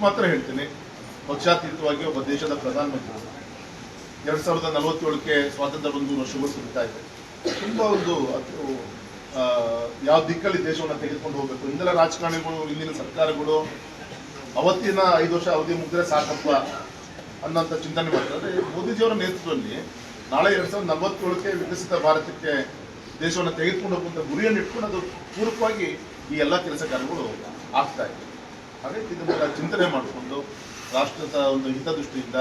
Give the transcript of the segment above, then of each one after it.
ಮಾತ್ರ ಹೇಳ್ತೀನಿ, ಪಕ್ಷಾತೀತವಾಗಿ ಒಬ್ಬ ದೇಶದ ಪ್ರಧಾನಮಂತ್ರಿ 2047ಕ್ಕೆ ಸ್ವಾತಂತ್ರ್ಯ ಬಂದು ವರ್ಷಗಳು ಸಿಗ್ತಾ ಇದೆ. ತುಂಬ ಒಂದು ಯಾವ ದಿಕ್ಕಲ್ಲಿ ದೇಶವನ್ನು ತೆಗೆದುಕೊಂಡು ಹೋಗಬೇಕು. ಇಂದೆಲ್ಲ ರಾಜಕಾರಣಿಗಳು, ಇಂದಿನ ಸರ್ಕಾರಗಳು ಅವತ್ತಿನ 5 ವರ್ಷ ಅವಧಿ ಮುಗಿದ್ರೆ ಸಾಕಪ್ಪ ಅನ್ನೋಂಥ ಚಿಂತನೆ ಮಾಡ್ತಾರೆ. ಮೋದಿಜಿಯವರ ನೇತೃತ್ವದಲ್ಲಿ ನಾಳೆ 2047ಕ್ಕೆ ವಿಕಸಿತ ಭಾರತಕ್ಕೆ ದೇಶವನ್ನು ತೆಗೆದುಕೊಂಡು ಹೋಗುವಂಥ ಗುರಿಯನ್ನು ಇಟ್ಕೊಂಡು ಅದು ಪೂರಕವಾಗಿ ಈ ಎಲ್ಲ ಕೆಲಸ ಕಾರ್ಯಗಳು ಆಗ್ತಾ ಇದೆ. ಹಾಗಾಗಿ ಇದನ್ನೆಲ್ಲ ಚಿಂತನೆ ಮಾಡಿಕೊಂಡು ರಾಷ್ಟ್ರದ ಒಂದು ಹಿತದೃಷ್ಟಿಯಿಂದ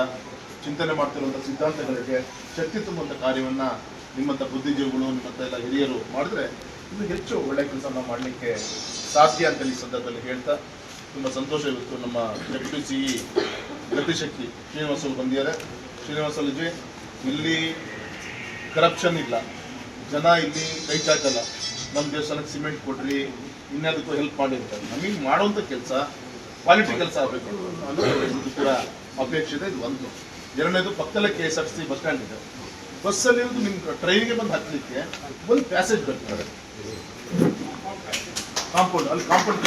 ಚಿಂತನೆ ಮಾಡ್ತಿರುವಂಥ ಸಿದ್ಧಾಂತಗಳಿಗೆ ಶಕ್ತಿ ತುಂಬುವಂಥ ಕಾರ್ಯವನ್ನು ನಿಮ್ಮಂಥ ಬುದ್ಧಿಜೀವಿಗಳು, ನಿಮ್ಮಂಥ ಎಲ್ಲ ಹಿರಿಯರು ಮಾಡಿದ್ರೆ ಇನ್ನು ಹೆಚ್ಚು ಒಳ್ಳೆಯ ಕೆಲಸವನ್ನು ಮಾಡಲಿಕ್ಕೆ ಸಾಧ್ಯ ಅಂತ ಈ ಸಂದರ್ಭದಲ್ಲಿ ಹೇಳ್ತಾ ತುಂಬ ಸಂತೋಷ. ಇವತ್ತು ನಮ್ಮ ಡೆಪ್ಯೂಟಿ ಸಿಇ ಗತಿಶಕ್ತಿ ಶ್ರೀನಿವಾಸಲು ಬಂದಿದ್ದಾರೆ. ಶ್ರೀನಿವಾಸಲಜಿ, ಇಲ್ಲಿ ಕರಪ್ಷನ್ ಇಲ್ಲ, ಜನ ಇಲ್ಲಿ ಕೈ ಚಾಚಲ್ಲ. ನಮ್ಮ ದೇವಸ್ಥಾನಕ್ಕೆ ಸಿಮೆಂಟ್ ಕೊಡ್ರಿ, ಇನ್ಯಾವುದಕ್ಕೂ ಹೆಲ್ಪ್ ಮಾಡಿರ್ತಾರೆ. ನಮಗೆ ಮಾಡುವಂಥ ಕೆಲಸ ಕ್ವಾಲಿಟಿ ಕೆಲಸ ಆಗಬೇಕು ಅನ್ನೋದು ಕೂಡ ಅಪೇಕ್ಷೆ. ಇದು ಒಂದು. ಎರಡನೇದು, ಪಕ್ಕದಲ್ಲೇ KSRTC ಬಸ್ ಸ್ಟ್ಯಾಂಡ್ ಇದೆ. ಬಸ್ಸಲ್ಲಿ ಇರೋದು ನಿಮ್ಮ ಟ್ರೈನ್ಗೆ ಬಂದು ಹತ್ತಲಿಕ್ಕೆ ಒಂದು ಪ್ಯಾಸೇಜ್ ಬರ್ತಾರೆ, ಕಾಂಪೌಂಡ್, ಅಲ್ಲಿ ಕಾಂಪೌಂಡ್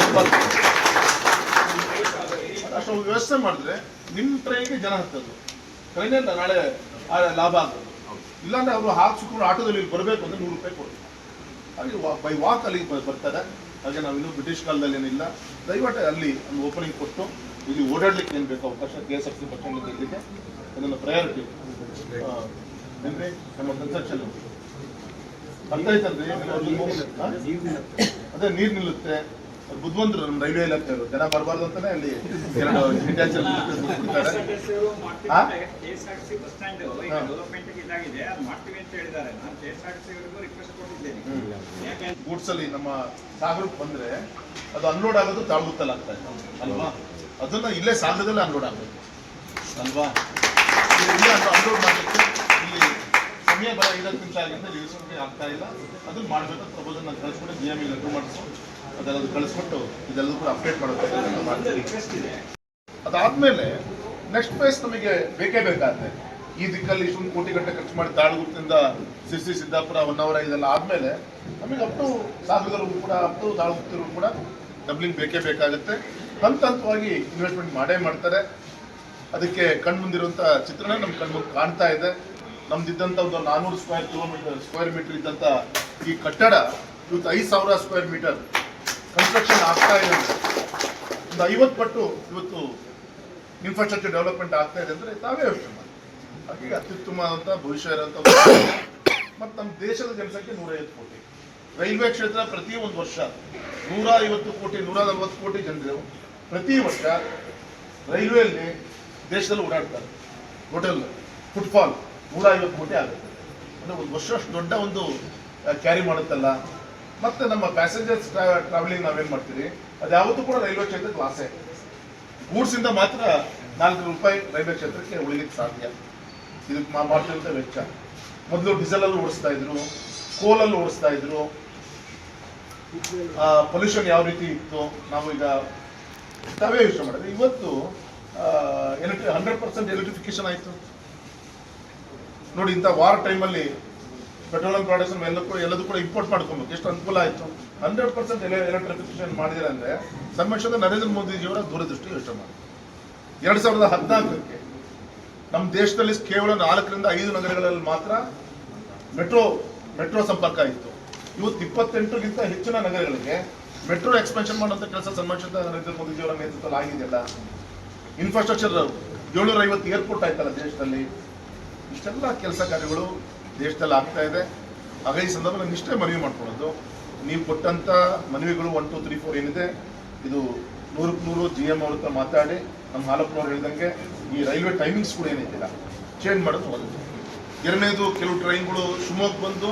ಅಷ್ಟು ವ್ಯವಸ್ಥೆ ಮಾಡಿದ್ರೆ ನಿಮ್ಮ ಟ್ರೈನ್ಗೆ ಜನ ಹತ್ತೋದು, ಟ್ರೈನಿಂದ ನಾಳೆ ಲಾಭ ಆಗೋದು. ಇಲ್ಲಾಂದ್ರೆ ಅವರು ಹಾಕ್ಸ್ಕೊಂಡು ಆಟೋದಲ್ಲಿ ಇಲ್ಲಿ ಬರಬೇಕು ಅಂದ್ರೆ 100 ರೂಪಾಯಿ ಕೊಡ್ತಾರೆ. ಹಾಗೆ ಬೈ ವಾಕ್ ಅಲ್ಲಿಗೆ ಬರ್ತಾರೆ. ಹಾಗೆ ನಾವಿನ್ನೂ ಬ್ರಿಟಿಷ್ ಕಾಲದಲ್ಲಿ ಏನಿಲ್ಲ, ದಯವಿಟ್ಟು ಅಲ್ಲಿ ಒಂದು ಓಪನಿಂಗ್ ಕೊಟ್ಟು ಇಲ್ಲಿ ಓಡಾಡ್ಲಿಕ್ಕೆ ಏನು ಬೇಕು ಅವಕಾಶ KSRTC ಬಸ್ ಸ್ಟ್ಯಾಂಡ್ ತೆಗಲಿಕ್ಕೆ ಅದನ್ನು ಪ್ರಯಾರಿಟಿ ಏನ್ರಿ ನಮ್ಮ ಕನ್ಸ್ಟ್ರಕ್ಷನ್ ಅರ್ಥ ಆಯ್ತಂದ್ರಿ. ಅದೇ ನೀರು ನಿಲ್ಲುತ್ತೆ, ಬುದ್ಧಿವಂತರು ನಮ್ಮ ರೈಲ್ವೆ ಇಲಾಖೆ ಜನ ಬರಬಾರ್ದು ಅಂತಾನೆ ಅಲ್ಲಿ 2 ಇಂಟ್ಯಾಚರ್ ಬಿಡ್ತಾರೆ. ಗೂಡ್ಸ್ ಅಲ್ಲಿ ನಮ್ಮ ಸಾಗರಕ್ಕೆ ಬಂದ್ರೆ ಅದು ಅನ್ಲೋಡ್ ಆಗೋದು ತಾಳ್ಗುತ್ತಲ್ಲಿ ಆಗ್ತಾ ಇದೆ ಅಲ್ವಾ? ಅದನ್ನ ಇಲ್ಲೇ ಸಾಗರದಲ್ಲೇ ಅನ್ಲೋಡ್ ಆಗಬೇಕು ಅಲ್ವಾ? ಇಲ್ಲೇ ಅನ್ಲೋಡ್ ಮಾಡಲಿಕ್ಕೆ ಇಲ್ಲಿ ಸಮಯ ಬರ 5 ನಿಮಿಷ ಆಗಿಂದ ಇಳಿಸೋಕೆ ಆಗ್ತಾ ಇಲ್ಲ. ಅದನ್ನ ಮಾಡಬೇಕು. ಪ್ರಪೋಸಲ್ ನಾನು ಕಳಿಸ್ಬಿಟ್ಟು GM ಲೆಟರ್ ಮಾಡಿಸು, ಅದೆಲ್ಲ ಕಳಿಸ್ಬಿಟ್ಟು ಇದೆಲ್ಲದೂ ಕೂಡ ಅಪ್ಡೇಟ್ ಮಾಡೋದು. ಅದಾದ್ಮೇಲೆ ನೆಕ್ಸ್ಟ್ ಫೇಸ್ ನಮಗೆ ಬೇಕೇ ಬೇಕಾಗುತ್ತೆ. ಈ ದಿಕ್ಕಲ್ಲಿ ಇಷ್ಟೊಂದು ಕೋಟಿ ಗಟ್ಟಲೆ ಖರ್ಚು ಮಾಡಿ ತಾಳಗುತ್ತಿಂದ ಸಿರ್ಸಿ, ಸಿದ್ದಾಪುರ, ಹೊನ್ನಾವರ ಇದೆಲ್ಲ ಆದ್ಮೇಲೆ ನಮಗೆ ಅಪ್ ಟು ಸಾಗರದವರೆಗೂ ಕೂಡ, ಅಪ್ ಟು ತಾಳಗುತ್ತಿರು ಕೂಡ ಡಬ್ಲಿಂಗ್ ಬೇಕೇ ಬೇಕಾಗುತ್ತೆ. ಹಂತ ಹಂತವಾಗಿ ಇನ್ವೆಸ್ಟ್ಮೆಂಟ್ ಮಾಡೇ ಮಾಡ್ತಾರೆ. ಅದಕ್ಕೆ ಕಣ್ಮುಂದಿರುವಂಥ ಚಿತ್ರಣ ನಮ್ಮ ಕಣ್ಮುಂದೆ ಕಾಣ್ತಾ ಇದೆ. ನಮ್ದಿದ್ದಂಥ ಒಂದು 400 ಸ್ಕ್ವೇರ್ ಮೀಟರ್ ಇದ್ದಂಥ ಈ ಕಟ್ಟಡ ಇವತ್ತು 5,000 ಸ್ಕ್ವೇರ್ ಮೀಟರ್ ಕನ್ಸ್ಟ್ರಕ್ಷನ್ ಆಗ್ತಾ ಇದೆ. ಒಂದು 50 ಪಟ್ಟು ಇವತ್ತು ಇನ್ಫ್ರಾಸ್ಟ್ರಕ್ಚರ್ ಡೆವಲಪ್ಮೆಂಟ್ ಆಗ್ತಾ ಇದೆ ಅಂದರೆ ತಾವೇ ಯೋಚನೆ ಮಾಡಿ. ಹಾಗಾಗಿ ಅತ್ಯುತ್ತಮವಾದಂಥ ಭವಿಷ್ಯ ಇರೋಂಥ ಮತ್ತು ನಮ್ಮ ದೇಶದ ಜನಸಂಖ್ಯೆ 150 ಕೋಟಿ. ರೈಲ್ವೆ ಕ್ಷೇತ್ರ ಪ್ರತಿ ಒಂದು ವರ್ಷ 150 ಕೋಟಿ 140 ಕೋಟಿ ಜನರು ಪ್ರತಿ ವರ್ಷ ರೈಲ್ವೆಯಲ್ಲಿ ದೇಶದಲ್ಲಿ ಓಡಾಡ್ತಾರೆ. ಟೋಟಲ್ ಫುಟ್ಫಾಲ್ 150 ಕೋಟಿ ಆಗುತ್ತೆ. ಅಂದರೆ ಒಂದು ವರ್ಷ ಅಷ್ಟು ದೊಡ್ಡ ಒಂದು ಕ್ಯಾರಿ ಮಾಡುತ್ತಲ್ಲ. ಮತ್ತು ನಮ್ಮ ಪ್ಯಾಸೆಂಜರ್ಸ್ ಟ್ರಾವೆಲಿಂಗ್ ನಾವೇನು ಮಾಡ್ತೀವಿ ಅದು ಯಾವತ್ತೂ ಕೂಡ ರೈಲ್ವೆ ಕ್ಷೇತ್ರಕ್ಕೆ ಲಾಸೇ. ಗೂಡ್ಸಿಂದ ಮಾತ್ರ 4 ರೂಪಾಯಿ ರೈಲ್ವೆ ಕ್ಷೇತ್ರಕ್ಕೆ ಉಳಿಲಿಕ್ಕೆ ಸಾಧ್ಯ. ಇದಕ್ಕೆ ಮಾಡ್ತಿರುವಂಥ ವೆಚ್ಚ. ಮೊದಲು ಡೀಸೆಲಲ್ಲಿ ಓಡಿಸ್ತಾ ಇದ್ರು, ಕೋಲಲ್ಲಿ ಓಡಿಸ್ತಾ ಇದ್ರು. ಪೊಲ್ಯೂಷನ್ ಯಾವ ರೀತಿ ಇತ್ತು ನಾವು ಈಗ ತಾವೇ ಯೋಚನೆ ಮಾಡಿದ್ರೆ ಇವತ್ತು 100% ಎಲೆಕ್ಟ್ರಿಫಿಕೇಶನ್ ಆಯಿತು ನೋಡಿ. ಇಂಥ ವಾರ್ ಟೈಮಲ್ಲಿ ಪೆಟ್ರೋಲಿಯಂ ಪ್ರಾಡಕ್ಟ್ಸ್ ಎಲ್ಲದೂ ಕೂಡ ಇಂಪೋರ್ಟ್ ಮಾಡ್ಕೊಬೇಕು, ಎಷ್ಟು ಅನುಕೂಲ ಆಯಿತು. 100% ಎಲೆಕ್ಟ್ರಿಫಿಕೇಶನ್ ಮಾಡಿದ್ರೆ ಅಂದರೆ ಸನ್ಮಾನ್ಯದ ನರೇಂದ್ರ ಮೋದಿಜಿಯವರ ದೂರದೃಷ್ಟಿ ಯೋಚನೆ ಮಾಡಿ. 2014ಕ್ಕೆ ನಮ್ಮ ದೇಶದಲ್ಲಿ ಕೇವಲ 4 ರಿಂದ 5 ನಗರಗಳಲ್ಲಿ ಮಾತ್ರ ಮೆಟ್ರೋ ಸಂಪರ್ಕ ಇತ್ತು. ಇವತ್ತು 28ಗಿಂತ ಹೆಚ್ಚಿನ ನಗರಗಳಿಗೆ ಮೆಟ್ರೋ ಎಕ್ಸ್ಪೆನ್ಷನ್ ಮಾಡುವಂಥ ಕೆಲಸ ಸನ್ಮಾನ್ಯದ ನರೇಂದ್ರ ಮೋದಿಜಿಯವರ ನೇತೃತ್ವದಲ್ಲಿ ಆಗಿದೆಯಲ್ಲ. ಇನ್ಫ್ರಾಸ್ಟ್ರಕ್ಚರ್ 750 ಏರ್ಪೋರ್ಟ್ ಆಯ್ತಲ್ಲ ದೇಶದಲ್ಲಿ. ಇಷ್ಟೆಲ್ಲ ಕೆಲಸ ಕಾರ್ಯಗಳು ದೇಶದಲ್ಲಿ ಆಗ್ತಾ ಇದೆ. ಹಾಗಾಗಿ ಈ ಸಂದರ್ಭ ನಾನು ಇಷ್ಟೇ ಮನವಿ ಮಾಡ್ಕೊಳ್ಳೋದು, ನೀವು ಕೊಟ್ಟಂಥ ಮನವಿಗಳು 1, 2, 3, 4 ಏನಿದೆ ಇದು 100% GM ಅವ್ರ ಹತ್ರ ಮಾತಾಡಿ ನಮ್ಮ ಹಾಲಪ್ಪನವ್ರು ಹೇಳಿದಂಗೆ ಈ ರೈಲ್ವೆ ಟೈಮಿಂಗ್ಸ್ ಕೂಡ ಏನಿದ್ದಿಲ್ಲ ಚೇಂಜ್ ಮಾಡೋದು ಒಂದು. ಎರಡನೇದು, ಕೆಲವು ಟ್ರೈನ್ಗಳು ಶಿವಮೊಗ್ಗ ಬಂದು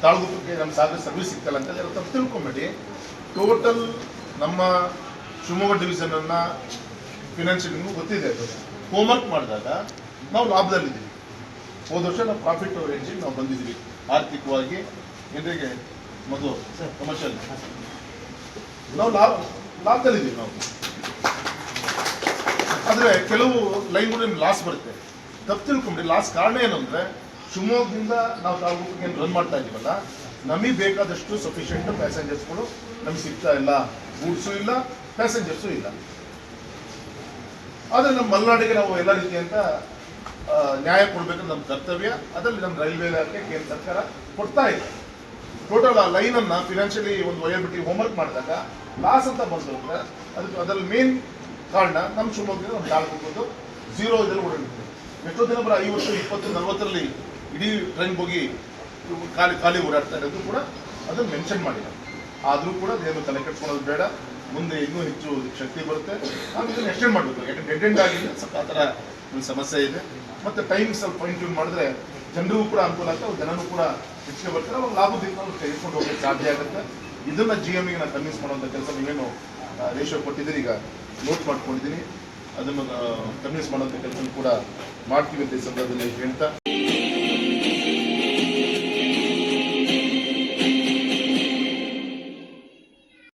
ತಾಳಗುಪ್ಪಕ್ಕೆ ನಮ್ಮ ಸಾಗರ ಸರ್ವಿಸ್ ಸಿಗ್ತಲ್ಲ ಅಂತ ಎಲ್ಲ ತಪ್ಪು ತಿಳ್ಕೊಂಬೇಡಿ. ಟೋಟಲ್ ನಮ್ಮ ಶಿವಮೊಗ್ಗ ಡಿವಿಷನನ್ನು ಫಿನಾನ್ಷಿಯಲ್ ಗೊತ್ತಿದೆ. ಹೋಮ್ವರ್ಕ್ ಮಾಡಿದಾಗ ನಾವು ಲಾಭದಲ್ಲಿದ್ದೀವಿ. ಹೋದ ವರ್ಷ ನಾವು ಪ್ರಾಫಿಟ್ ರೇಂಜಿಗೆ ನಾವು ಬಂದಿದ್ದೀವಿ ಆರ್ಥಿಕವಾಗಿ. ಜನರಿಗೆ ಮೊದಲು ಕಮರ್ಷಿಯಲ್ ನಾವು ಲಾಭದಲ್ಲಿದ್ದೀವಿ ನಾವು. ಆದರೆ ಕೆಲವು ಲೈನ್ಗಳು ನಿಮ್ಗೆ ಲಾಸ್ ಬರುತ್ತೆ. ತಪ್ಪು ತಿಳ್ಕೊಂಬಿಡಿ. ಲಾಸ್ ಕಾರಣ ಏನು ಅಂದರೆ ಶಿವಮೊಗ್ಗದಿಂದ ನಾವು ತಾಲೂಕಿಗೆ ರನ್ ಮಾಡ್ತಾ ಇದ್ದೀವಲ್ಲ, ನಮಗೆ ಬೇಕಾದಷ್ಟು ಸಫಿಷಿಯೆಂಟ್ ಪ್ಯಾಸೆಂಜರ್ಸ್ಗಳು ನಮ್ಗೆ ಸಿಗ್ತಾ ಇಲ್ಲ. ಗೂಡ್ಸು ಇಲ್ಲ, ಪ್ಯಾಸೆಂಜರ್ಸು ಇಲ್ಲ. ಆದರೆ ನಮ್ಮ ಮಲೆನಾಡಿಗೆ ನಾವು ಎಲ್ಲ ರೀತಿಯಂತ ನ್ಯಾಯ ಕೊಡಬೇಕಂತ ನಮ್ಮ ಕರ್ತವ್ಯ. ಅದರಲ್ಲಿ ನಮ್ಮ ರೈಲ್ವೆ ಇಲಾಖೆ ಕೇಂದ್ರ ಸರ್ಕಾರ ಕೊಡ್ತಾ ಇದೆ. ಟೋಟಲ್ ಆ ಲೈನನ್ನು ಫಿನಾನ್ಷಿಯಲಿ ಒಂದು ಒಯ್ಯಬಿಟ್ಟು ಹೋಮ್ವರ್ಕ್ ಮಾಡಿದಾಗ ಲಾಸ್ ಅಂತ ಬಂದು ಅಂದರೆ ಅದರಲ್ಲಿ ಮೇನ್ ಕಾರಣ ನಮ್ಮ ಶಿವಮೊಗ್ಗದಿಂದ ನಮ್ಮ ತಾಲೂಕು ಝೀರೋ ಇದರಲ್ಲಿ ಓಡಾಡ್ತೀವಿ. ಎಷ್ಟೋ ದಿನ ಬರ 50, 20, 40ರಲ್ಲಿ ಇಡೀ ಟ್ರೈನ್ ಹೋಗಿ ಖಾಲಿ ಓಡಾಡ್ತಾ ಇರೋದು ಕೂಡ ಅದನ್ನು ಮೆನ್ಷನ್ ಮಾಡಿಲ್ಲ. ಆದರೂ ಕೂಡ ಅದೇನು ತಲೆ ಕೆಡ್ಸ್ಕೊಳ್ಳೋದು ಬೇಡ. ಮುಂದೆ ಇನ್ನೂ ಹೆಚ್ಚು ಶಕ್ತಿ ಬರುತ್ತೆ. ನಾವು ಇದನ್ನು ಎಕ್ಸ್ಟೆಂಡ್ ಮಾಡಬೇಕು. ಡೆಡ್ ಎಂಡ್ ಆಗಿದೆ, ಸ್ವಲ್ಪ ಆ ಥರ ಒಂದು ಸಮಸ್ಯೆ ಇದೆ. ಮತ್ತು ಟೈಮ್ ಸ್ವಲ್ಪ ಫೈನ್ ಟ್ಯೂನ್ ಮಾಡಿದ್ರೆ ಜನರಿಗೂ ಕೂಡ ಅನುಕೂಲ ಆಗ್ತದೆ, ಜನನೂ ಕೂಡ ಹೆಚ್ಚಿಗೆ ಬರ್ತಾರೆ. ಅವಾಗ ಲಾಭದಿಂದ ನಾವು ತೆಗೆದುಕೊಂಡು ಹೋಗಲಿಕ್ಕೆ ಸಾಧ್ಯ ಆಗುತ್ತೆ. ಇದನ್ನು GMಗೆ ನಾನು ಕನ್ವಿನ್ಸ್ ಮಾಡುವಂಥ ಕೆಲಸ ನೀವೇನು ರೇಷೋ ಕೊಟ್ಟಿದ್ದೀರಿ, ಈಗ ನೋಟ್ ಮಾಡ್ಕೊಂಡಿದ್ದೀನಿ. ಅದನ್ನು ಕನ್ವಿನ್ಸ್ ಮಾಡುವಂಥ ಕೆಲಸ ಕೂಡ ಮಾಡ್ತೀವಿ ಅಂತ ಈ ಸಂದರ್ಭದಲ್ಲಿ ಹೇಳ್ತಾ